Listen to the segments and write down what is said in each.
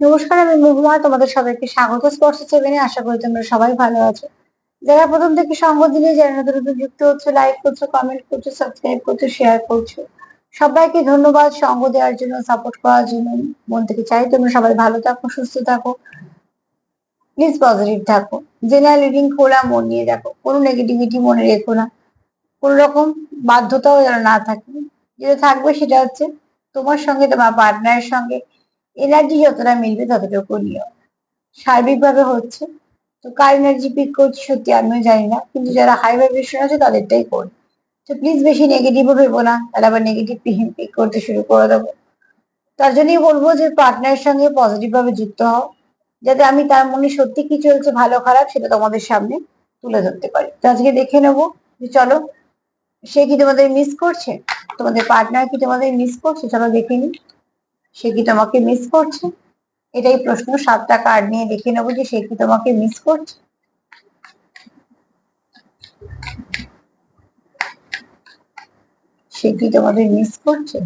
নমস্কার, আমি মহুয়া। তোমাদের সবাইকে স্বাগত স্পর্শ সেভেনে। আশা করি তোমরা সবাই ভালো আছো। যারা প্রথম থেকে সঙ্গ দিলে, যারা নতুন নতুন যুক্ত হচ্ছে, লাইক করছো, কমেন্ট করছো, সাবস্ক্রাইব করছো, শেয়ার করছো, সবাইকে ধন্যবাদ সঙ্গ দেওয়ার জন্য, সাপোর্ট করার জন্য। মন থেকে চাই তোমরা সবাই ভালো থাকো, সুস্থ থাকো, প্লিজ পজিটিভ থাকো। জেনারেল রিডিং খোলা মন নিয়ে দেখো, কোনো নেগেটিভিটি মনে রেখো না, কোনো রকম বাধ্যতাও যেন না থাকে। যেটা থাকবে সেটা হচ্ছে তোমার সঙ্গে, তোমার পার্টনারের সঙ্গে এনার্জি যতটা মিলবে ততটুকু নিও। সার্বিকভাবে হচ্ছে। তো কার এনার্জি পিক করছি সত্যি আমিও জানি না, কিন্তু যারা হাই ভাইব্রেশন আছে তাদেরটাই করি। তো প্লিজ বেশি নেগেটিভও ভেবো না, তাহলে আবার নেগেটিভ পিক করতে শুরু করে দেবো। তার জন্যই বলবো যে পার্টনারের সঙ্গে পজিটিভ ভাবে যুক্ত হও, যাতে আমি তার মনে সত্যি কি চলছে, ভালো খারাপ, সেটা তোমাদের সামনে তুলে ধরতে পারি। তো আজকে দেখে নেবো যে চলো, সে কি তোমাদের মিস করছে, তোমাদের পার্টনার কি তোমাদের মিস করছে, চলো দেখে নি। সে কি তোমাকে মিস করছে? এটাই প্রশ্ন। 7টা কার্ড নিয়ে দেখে নেবো যে সে কি তোমাকে মিস করছে। সে কি তোমাদের মিস করছে?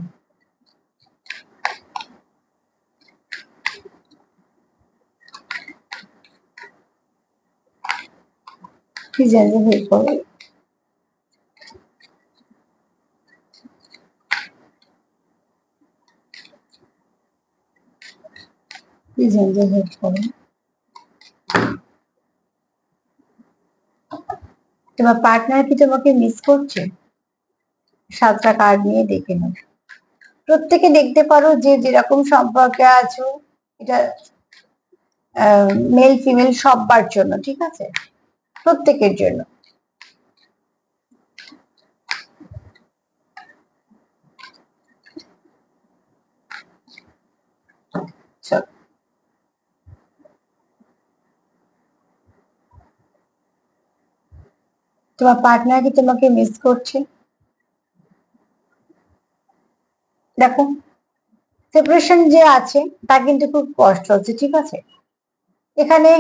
কি জানি হয়ে পড়ে। কি জানি হয়ে পড়ে। তোমার পার্টনার কি তোমাকে মিস করছে? 7টা কার্ড নিয়ে দেখে নাও। প্রত্যেকে দেখতে পারো যে যেরকম সম্পর্কে আছো, এটা মেল ফিমেল সবার জন্য, ঠিক আছে? প্রত্যেকের জন্য। চলো, তোমার পার্টনার কি তোমাকে মিস করছে? দেখো, সেপারেশন যে আছে তার কিন্তু খুব কষ্ট হচ্ছে, ঠিক আছে? এখানে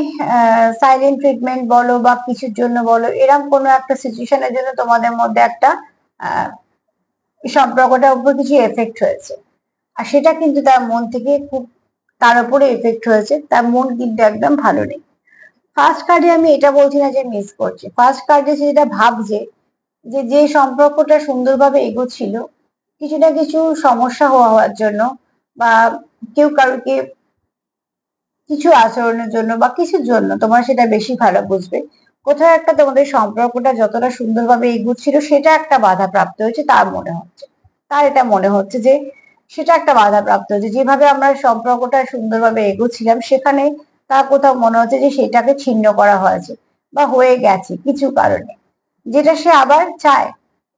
সাইলেন্ট ট্রিটমেন্ট বলো বা কিছুর জন্য বলো, এরকম কোনো একটা সিচুয়েশনের জন্য তোমাদের মধ্যে একটা সম্পর্কটার উপর কিছু এফেক্ট হয়েছে। আর সেটা কিন্তু তার মন থেকে খুব, তার উপরে এফেক্ট হয়েছে, তার মন কিন্তু একদম ভালো নেই। ফার্স্ট কার্ডে আমি এটা বলছি না যে মিস করছে, ফার্স্ট কার্ডে সে যেটা ভাবছে যে যে সম্পর্কটা সুন্দরভাবে এগোচ্ছিল, কিছু না কিছু সমস্যা হওয়ার জন্য বা কেউ কারোকে কিছু আচরণের জন্য বা কিছুর জন্য, তোমার সেটা বেশি ভালো বুঝবে, কোথাও একটা তোমাদের সম্পর্কটা যতটা সুন্দরভাবে এগোচ্ছিল সেটা একটা বাধা প্রাপ্ত হয়েছে তার মনে হচ্ছে। তার এটা মনে হচ্ছে যে সেটা একটা বাধা প্রাপ্ত হয়েছে, যেভাবে আমরা সম্পর্কটা সুন্দরভাবে এগোচ্ছিলাম সেখানে তার কোথাও মনে হচ্ছে যে সেটাকে ছিন্ন করা হয়েছে বা হয়ে গেছে কিছু কারণে, যেটা সে আবার চায়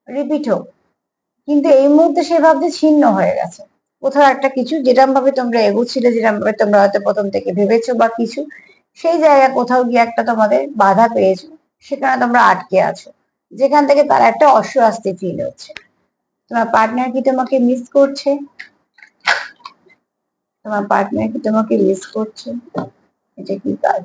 রিপিট হোক। কিন্তু এই মুহূর্তে সে ভাবছে ছিন্ন হয়ে গেছে কোথাও একটা কিছু, যেরকম ভাবে তোমরা এগোচ্ছিলে, যেরকম ভাবে তোমরা হয়তো প্রথম থেকে ভেবেছো বা কিছু, সেই জায়গায় কোথাও গিয়ে একটা তোমাদের বাধা পেয়েছো, সেখানে তোমরা আটকে আছো, যেখান থেকে তার একটা অস্বস্তি ফিল হচ্ছে। তোমার পার্টনার কি তোমাকে মিস করছে? তোমার পার্টনার কি তোমাকে মিস করছে? এটা কি কাজ?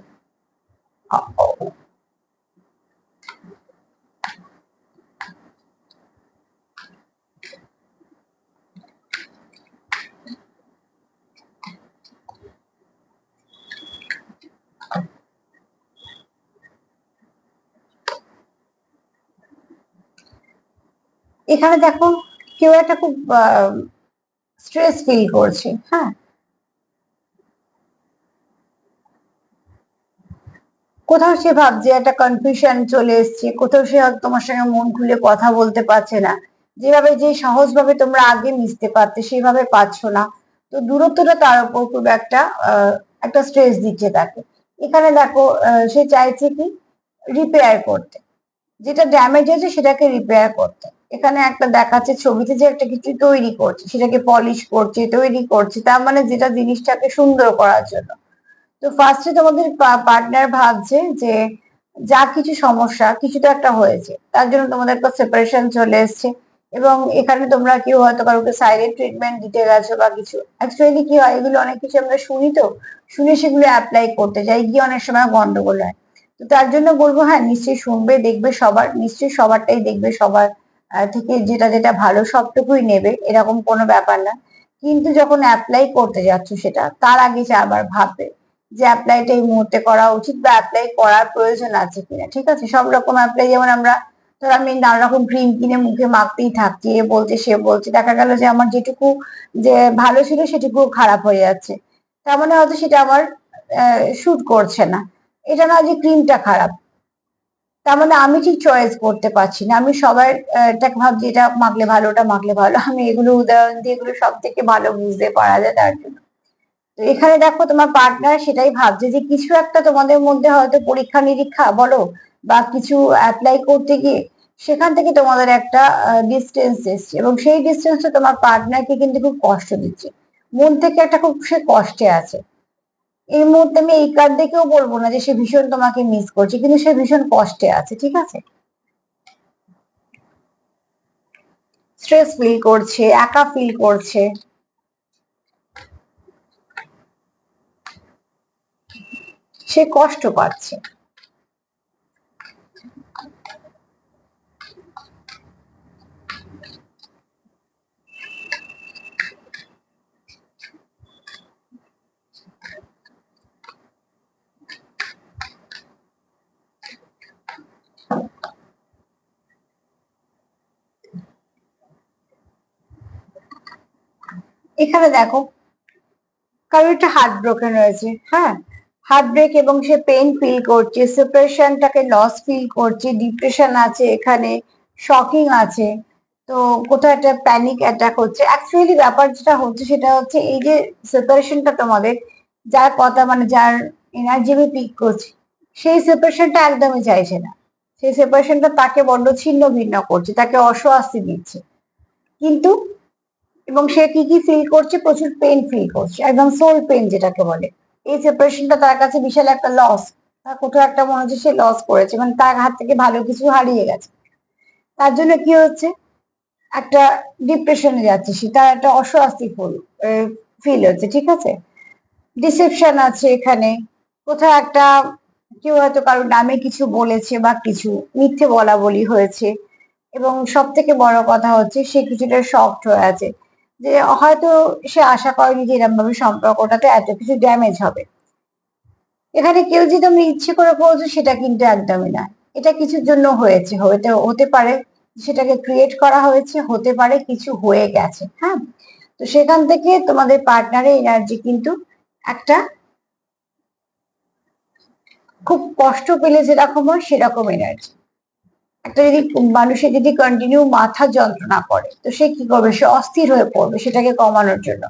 এখানে দেখো, কেউ একটা খুব স্ট্রেস ফিল করছে, হ্যাঁ। কোথাও সে ভাবছে, একটা কনফিউশন চলে এসছে, কোথাও সে হয়তো তোমার সঙ্গে মন খুলে কথা বলতে পারছে না, যেভাবে যে সহজ ভাবে তোমরা আগে মিশতে পারতে সেভাবে পারছো না। তো দূরত্বটা তার উপর খুব একটা একটা স্ট্রেস দিচ্ছে তাকে। এখানে দেখো, সে চাইছে কি রিপেয়ার করতে, যেটা ড্যামেজ হয়েছে সেটাকে রিপেয়ার করতে। এখানে একটা দেখাচ্ছে ছবিতে যে একটা কিছু তৈরি করছে, সেটাকে পলিশ করছে, তৈরি করছে, তার মানে যেটা জিনিসটাকে সুন্দর করার জন্য। তো ফার্স্টে তোমাদের পার্টনার ভাবছে যে যা কিছু সমস্যা কিছু তো একটা হয়েছে, তার জন্য তোমাদের একটা সেপারেশন চলে এসছে। এবং এখানে তোমরা কেউ হয়তো কারোকে সাইলেন্ট ট্রিটমেন্ট দিতে গেছো বা কিছু। অ্যাকচুয়ালি কি হয়, এগুলো অনেক কিছু আমরা শুনি, তো শুনে সেগুলো অ্যাপ্লাই করতে যাই গিয়ে অনেক সময় গন্ডগোল হয়। তো তার জন্য বলবো, হ্যাঁ নিশ্চয়ই শুনবে, দেখবে সবার, নিশ্চয়ই সবারটাই দেখবে, সবার থেকে যেটা যেটা ভালো সবটুকুই নেবে, এরকম কোনো ব্যাপার না। কিন্তু যখন অ্যাপ্লাই করতে যাচ্ছ সেটা তার আগে 4বার ভাববে যে অ্যাপ্লাইটা এই মুহূর্তে করা উচিত বা অ্যাপ্লাই করার প্রয়োজন আছে কিনা। ঠিক আছে, সব রকম অ্যাপ্লাই, যেমন আমরা ধর আমি নানা রকম ক্রিম কিনে মুখে মাখতেই থাকছি, এ বলছে সে বলছে, দেখা গেল যে আমার যেটুকু যে ভালো ছিল সেটুকু খারাপ হয়ে যাচ্ছে, তার মানে হয়তো সেটা আমার শুট করছে না। এটা না যে ক্রিমটা খারাপ, তার মানে আমি ঠিক চয়েস করতে পারছি না। আমি সবার এটাকে ভাবছি এটা মাখলে ভালো, ওটা মাখলে ভালো। আমি এগুলো উদাহরণ দিয়ে এগুলো সব থেকে ভালো বুঝতে পারা যায় তার জন্য। তো এখানে দেখো তোমার পার্টনার সেটাই ভাবছে যে কিছু একটা তোমাদের মধ্যে হয়তো পরীক্ষা নিরীক্ষা বলো বা কিছু অ্যাপ্লাই করতে গিয়ে সেখান থেকে তোমাদের একটা ডিস্টেন্স এসছে, এবং সেই ডিস্টেন্সটা তোমার পার্টনারকে কিন্তু খুব কষ্ট দিচ্ছে, মন থেকে একটা খুব সে কষ্টে আছে। এই মুহূর্তে আমি এই কার্ড দেখেও বলবো না যে সে ভীষণ তোমাকে মিস করছে, কিন্তু সে ভীষণ কষ্টে আছে। ঠিক আছে, স্ট্রেস ফিল করছে, একা ফিল করছে। সে কষ্ট পাচ্ছে। এখানে দেখো কারোর একটা হার্ট ব্রোকেন রয়েছে, হ্যাঁ, হার্ট ব্রেক, এবং সে পেন ফিল করছে, সেপারেশনটাকে লস ফিল করছে, ডিপ্রেশন আছে এখানে, শকিং আছে। তো কোথাও একটা প্যানিক অ্যাটাক হচ্ছে। অ্যাকচুয়ালি ব্যাপার যেটা হচ্ছে সেটা হচ্ছে এই যে সেপারেশনটা তোমাদের, যার কথা মানে যার এনার্জি আমি পিক করছি, সেই সেপারেশনটা একদমই চাইছে না। সেই সেপারেশনটা তাকে বড্ড ছিন্ন ভিন্ন করছে, তাকে অস্বস্তি দিচ্ছে। কিন্তু এবং সে কি কি ফিল করছে, প্রচুর পেন ফিল করছে, একদম সোল পেন যেটাকে বলে। এই সেপারেশনটা তার কাছে বিশাল একটা লস। তার কোথাও একটা মনে হচ্ছে সে লস করেছে, মানে তার হাত থেকে ভালো কিছু হারিয়ে গেছে। তার জন্য কি হচ্ছে, একটা ডিপ্রেশনে যাচ্ছে সে, তার একটা অস্বস্তি ফিল হচ্ছে। ঠিক আছে, ডিসেপশন আছে এখানে, কোথাও একটা কেউ হয়তো কারোর নামে কিছু বলেছে বা কিছু মিথ্যে বলা বলি হয়েছে, এবং সব থেকে বড় কথা হচ্ছে সে কিছুটা শকড হয়ে আছে, যে হয়তো সে আশা করেনি যে এরকম ভাবে সম্পর্কটাতে এত কিছু ড্যামেজ হবে। এখানে কেউ যে তুমি ইচ্ছে করে করেছো সেটা কিন্তু একদমই না। এটা কিছুর জন্য হয়েছে, হতে হতে পারে সেটাকে ক্রিয়েট করা হয়েছে, হতে পারে কিছু হয়ে গেছে, হ্যাঁ। তো সেখান থেকে তোমাদের পার্টনারের এনার্জি কিন্তু একটা খুব কষ্ট পেলে যেরকম হয় সেরকম এনার্জি। একটা যদি মানুষের যদি কন্টিনিউ মাথা যন্ত্রণা করে তো সে কি করবে, সে অস্থির হয়ে পড়বে সেটাকে কমানোর জন্য।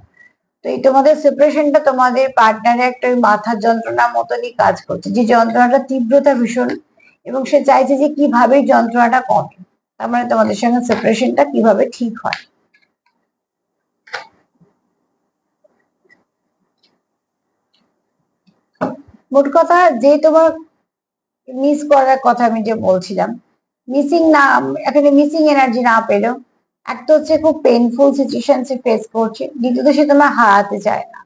তো এই তোমাদের সেপারেশনটা তোমাদের পার্টনারের একটা ওই মাথার যন্ত্রণার মতনই কাজ করছে, যে যন্ত্রণাটা তীব্রতা ভীষণ, এবং সে চাইছে যে কিভাবে এই যন্ত্রণাটা কমে, তার মানে তোমাদের সঙ্গে সেপারেশনটা কিভাবে ঠিক হয়। মোট কথা যে তোমার মিস করার কথা আমি যে বলছিলাম, মিসিং না, এখানে মিসিং এনার্জি না পেলেও একটা হচ্ছে খুব পেইনফুল সিচুয়েশন সে ফেস করছে, দ্বিতীয়ত সে তোমার হারাতে চায় না।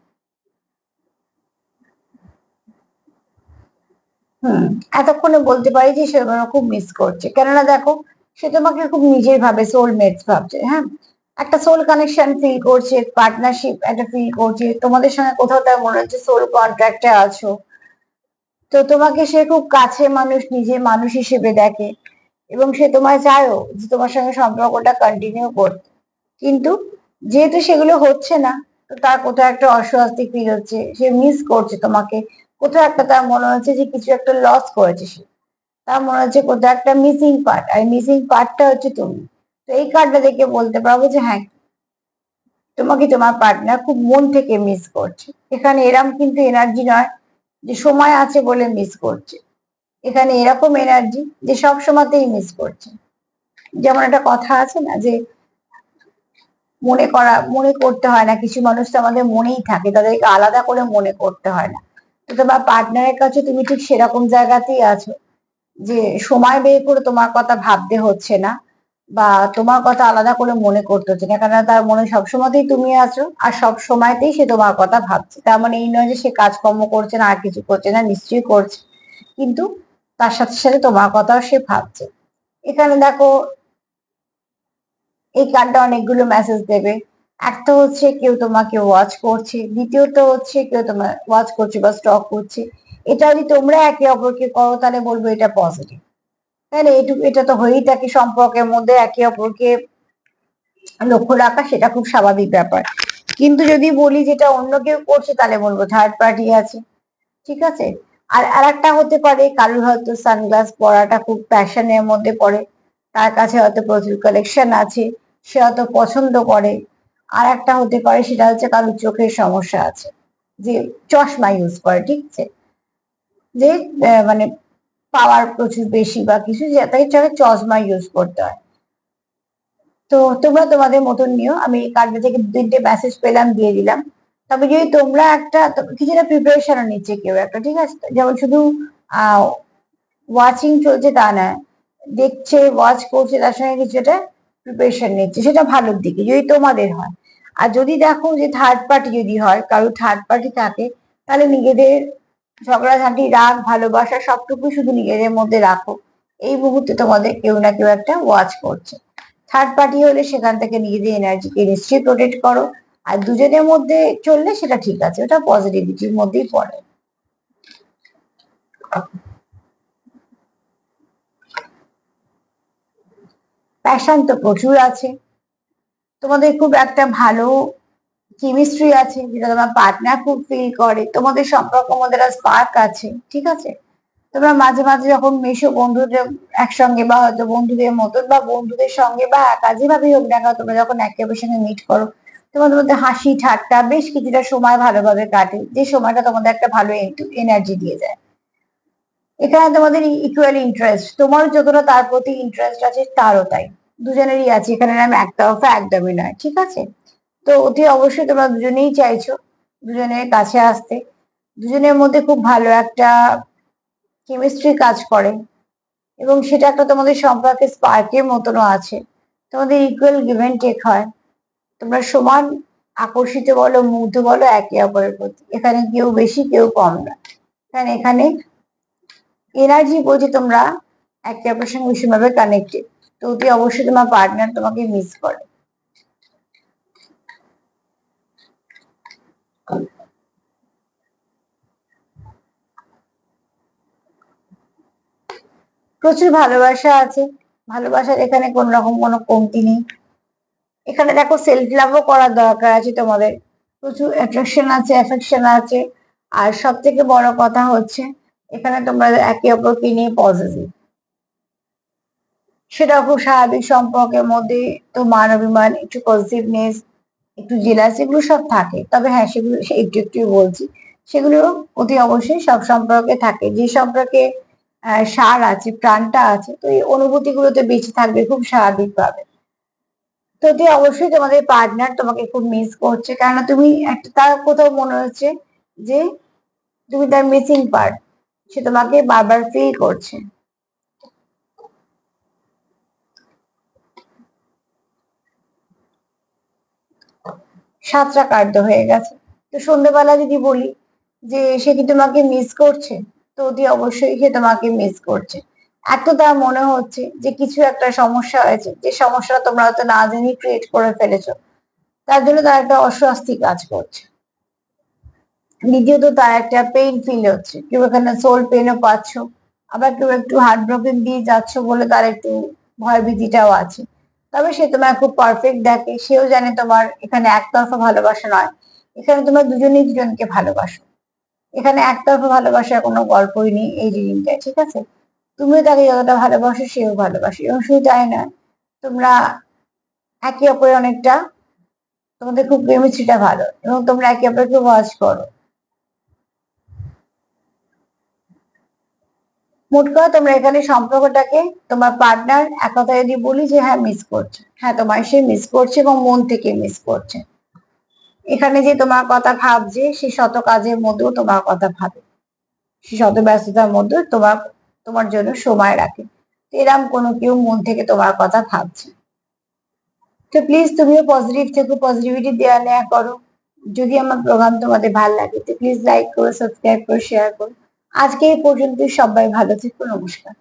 হুম, এতক্ষণে বলতে পারি যে সে তোমাকে খুব মিস করছে, কেননা দেখো সে তোমাকে খুব নিজের ভাবে, সোলমেটস ভাবছে, হ্যাঁ। একটা সোল কানেকশন ফিল করছে, পার্টনারশিপ একটা ফিল করছে, তোমাদের সঙ্গে কোথাও তার মনে হচ্ছে সোল কন্ট্রাক্টে আছো। তো তোমাকে সে খুব কাছে মানুষ, নিজের মানুষ হিসেবে দেখে, এবং সে তোমায় চায়ও যে তোমার সঙ্গে সম্পর্কটা কন্টিনিউ করতে। কিন্তু যেহেতু সেগুলো হচ্ছে না, তো তার কোথাও একটা অস্বস্তি ফিল হচ্ছে, সে মিস করছে তোমাকে। কোথাও একটা তার মনে হচ্ছে যে কিছু একটা লস করেছে সে, তার মনে হচ্ছে কোথাও একটা মিসিং পার্ট, আর মিসিং পার্টটা হচ্ছে তুমি। তো এই কার্ডটা দেখে বলতে পারবো যে হ্যাঁ, তোমাকে তোমার পার্টনার খুব মন থেকে মিস করছে। এখানে এরম কিন্তু এনার্জি নয় যে সময় আছে বলে মিস করছে, এখানে এরকম এনার্জি যে সব সময়তেই মিস করছে। যেমন একটা কথা আছে না যে মনে করতে হয় না, কিছু মানুষ তো আমাদের মনেই থাকে, তাদেরকে আলাদা করে মনে করতে হয় না। তো তোমার পার্টনারের কাছে তুমি ঠিক সেরকম জায়গাতেই আছো, যে সময় বের করে তোমার কথা ভাবতে হচ্ছে না, বা তোমার কথা আলাদা করে মনে করতে হচ্ছে না, কেননা তার মনে সবসময়তেই তুমি আছো, আর সব সময়তেই সে তোমার কথা ভাবছে। তার মানে এই নয় যে সে কাজকর্ম করছে না, আর কিছু করছে না, নিশ্চয়ই করছে, কিন্তু তার সাথে সাথে তোমার কথাও সে ভাবছে। এখানে দেখো এই কার্ডটা অনেকগুলো মেসেজ দেবে। একটা হচ্ছে কেউ তোমাকে ওয়াচ করছে, দ্বিতীয়ত হচ্ছে কেউ তোমার ওয়াচ করছে বা স্টক করছে। এটা যদি তোমরা একে অপরকে করো তাহলে বলবো এটা পজিটিভ। তাহলে এটা তো হয়েই থাকে সম্পর্কের মধ্যে, একে অপরকে লক্ষ্য রাখা সেটা খুব স্বাভাবিক ব্যাপার। কিন্তু যদি বলি যেটা অন্য কেউ করছে তাহলে বলবো থার্ড পার্টি আছে, ঠিক আছে। আর আরেকটা হতে পারে কারোর হয়তো সানগ্লাস পরাটা খুব প্যাশনের মধ্যে পড়ে, তার কাছে হয়তো প্রচুর কালেকশন আছে, সে হয়তো পছন্দ করে। আর একটা হতে পারে সেটা হচ্ছে কারোর চোখের সমস্যা আছে, যে চশমা ইউজ করে, ঠিক আছে, যে মানে পাওয়ার প্রচুর বেশি বা কিছু, তাই চশমা ইউজ করতে হয়। তো তোমরা তোমাদের মতন নিও, আমি এই কার্ডটা থেকে 2-3টে মেসেজ পেলাম, দিয়ে দিলাম। তবে যদি তোমরা কিছুটা প্রিপারেশনও নিচ্ছে কেউ একটা, ঠিক আছে, যেমন শুধু ওয়াচিং চলছে তা না, দেখছে ওয়াচ করছে তার সঙ্গে কিছুটা প্রিপারেশন নিচ্ছে, সেটা ভালোর দিকে যদি তোমাদের হয়। আর যদি দেখো যে থার্ড পার্টি যদি হয়, কারো থার্ড পার্টি থাকে, তাহলে নিজেদের ঝগড়াঝাঁটি, রাগ, ভালোবাসা সবটুকু শুধু নিজেদের মধ্যে রাখো। এই মুহূর্তে তোমাদের কেউ না কেউ একটা ওয়াচ করছে। থার্ড পার্টি হলে সেখান থেকে নিজেদের এনার্জিকে নিশ্চয়ই প্রোটেক্ট করো। আর দুজনের মধ্যে চললে সেটা ঠিক আছে, ওটা পজিটিভিটির মধ্যেই পড়ে। প্যাশন তো প্রচুর আছে, তোমাদের খুব একটা ভালো কেমিস্ট্রি আছে, যেটা তোমার পার্টনার খুব ফিল করে, তোমাদের সম্পর্ক মধ্যে স্পার্ক আছে, ঠিক আছে। তোমরা মাঝে মাঝে যখন মেশো বন্ধুদের একসঙ্গে, বা হয়তো বন্ধুদের মতন বা বন্ধুদের সঙ্গে বা কাজে ভাবেই হোক না কেন, তোমরা যখন একে অপরের সঙ্গে মিট করো, তোমাদের মধ্যে হাসি ঠাট্টা বেশ কিছুটা সময় ভালোভাবে কাটে, যে সময়টা তোমাদের একটা ভালো এনার্জি দিয়ে যায়। এখানে তোমাদের ইকুয়ালি ইন্টারেস্ট, তোমার যতটা তার প্রতি ইন্টারেস্ট আছে তারও তাই, দুজনেরই আছে, এখানে নাম একতরফা একদমই নয়, ঠিক আছে। তো অতি অবশ্যই তোমরা দুজনেই চাইছো দুজনের কাছে আসতে, দুজনের মধ্যে খুব ভালো একটা কেমিস্ট্রি কাজ করে, এবং সেটা একটা তোমাদের সম্পর্কে স্পার্কের মতনও আছে। তোমাদের ইকুয়াল গিভ এন্ড টেক হয়, তোমরা সমান আকর্ষিত বলো, মুগ্ধ বলো একে অপরের প্রতি, এখানে কেউ বেশি কেউ কম না। কারণ এখানে এনার্জি বলছে তোমরা একে অপরের সঙ্গে ভীষণভাবে কানেক্টেড। তো অতি অবশ্যই তোমার পার্টনার তোমাকে মিস করে। প্রচুর ভালোবাসা আছে, ভালোবাসার এখানে কোন রকম কোনো কমতি নেই। এখানে দেখো সেলফ লাভও করার দরকার আছে তোমাদের, প্রচুর অ্যাট্রাকশন আছে, অ্যাফেকশন আছে। আর সব থেকে বড় কথা হচ্ছে এখানে তোমরা একে অপরকে নিয়ে পজিটিভ, সেটা খুব স্বাভাবিক। সম্পর্কের মধ্যে তো মান অভিমান, একটু পজিটিভনেস, একটু জেলাস, এগুলো সব থাকে। তবে হ্যাঁ, সেগুলো একটু একটু বলছি, সেগুলো অতি অবশ্যই সব সম্পর্কে থাকে। যে সম্পর্কে সার আছে, প্রাণটা আছে, তো এই অনুভূতি গুলোতে বেঁচে থাকবে খুব স্বাভাবিক ভাবে। তো তুই অবশ্যই তোমাদের পার্টনার তোমাকে খুব মিস করছে, কেননা তুমি একটা, তার কোথাও মনে হচ্ছে যে তুমি তার মিসিং পার্ট, সে তোমাকে বারবার ফিল করছে। 7টা কার্ড হয়ে গেছে। তো সন্ধ্যেবেলা যদি বলি যে সে কি তোমাকে মিস করছে, তো অতি অবশ্যই সে তোমাকে মিস করছে। এত তার মনে হচ্ছে যে কিছু একটা সমস্যা হয়েছে, যে সমস্যাটা তোমরা হয়তো না জেনে ক্রিয়েট করে ফেলেছো, তার জন্য তার একটা অস্বস্তি কাজ করছে। দ্বিতীয়ত তার একটা পেইন ফিল হচ্ছে, কেউ এখানে সোল পেনও পাচ্ছ, আবার কেউ একটু হার্ট ব্রোকেন দিয়ে যাচ্ছ বলে তার একটু ভয় ভীতিটাও আছে। তবে সে তোমার খুব পারফেক্ট দেখে, সেও জানে তোমার এখানে একতরফা ভালোবাসা নয়, এখানে তোমরা দুজনেই দুজনকে ভালোবাসো। এখানে একতরফা ভালোবাসার কোনো গল্পই নেই এই রিডিংটায়, ঠিক আছে। তুমিও তাকে যতটা ভালোবাসো সেও ভালোবাসে, এবং শুধু তাই নয়, তোমরা একে অপরের অনেকটা, তোমাদের খুব কেমিস্ট্রিটা ভালো, এবং তোমরা একে অপরকে ওয়াচ করো। মোট কথা তোমরা এখানে সম্পর্কটাকে, তোমার পার্টনার এক কথায় যদি বলি যে হ্যাঁ মিস করছে, হ্যাঁ তোমার সে মিস করছে এবং মন থেকে মিস করছে। এখানে যে তোমার কথা ভাবছে, সে শত কাজের মধ্যেও তোমার কথা ভাবে, সে শত ব্যস্ততার মধ্যেও তোমার জন্য সময় রাখে। এরম কোনো কেউ মন থেকে তোমার কথা ভাবছে। তো প্লিজ তুমিও পজিটিভ থেকো, পজিটিভিটি দেওয়া নেওয়া করো। যদি আমার প্রোগ্রাম তোমাদের ভালো লাগে তো প্লিজ লাইক করো, সাবস্ক্রাইব করো, শেয়ার করো। আজকে এই পর্যন্ত, সবাই ভালো থেকো, নমস্কার।